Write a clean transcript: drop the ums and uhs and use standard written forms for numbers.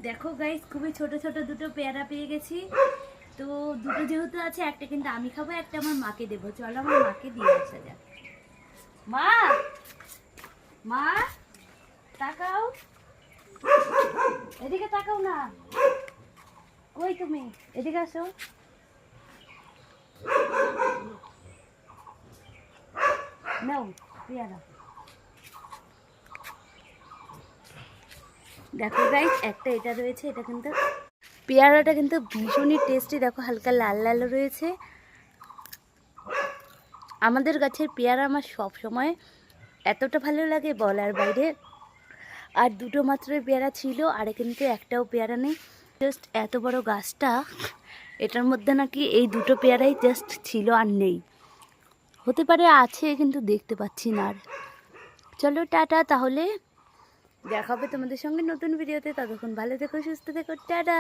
দেখো গাইস, খুবই ছোট ছোট দুটো পেয়ারা পেয়ে গেছি। তো দুটো যেহেতু আছে, একটা কিন্তু আমি খাবো, একটা আমার মাকে দেবো। চলো আমার মাকে দিয়ে আসা যাক। মা, মা তাকাও, এদিকে তাকাও না। কই তুমি? এদিকে আসো। নাও পেয়ারা। দেখো গাইস, একটা এটা রয়েছে, এটা কিন্তু পেয়ারাটা কিন্তু ভীষণই টেস্টি। দেখো হালকা লাল লাল রয়েছে। আমাদের গাছের পেয়ারা আমার সব সময় এতটা ভালো লাগে বলার বাইরে। আর দুটো মাত্রই পেয়ারা ছিল, আর কিন্তু একটাও পেয়ারা নেই। জাস্ট এত বড় গাছটা, এটার মধ্যে নাকি এই দুটো পেয়ারাই জাস্ট ছিল আর নেই। হতে পারে আছে, কিন্তু দেখতে পাচ্ছি না আর। চলো টাটা, তাহলে দেখা হবে তোমাদের সঙ্গে নতুন ভিডিওতে। ততক্ষণ ভালো থেকো, সুস্থ থেকো, টাটা।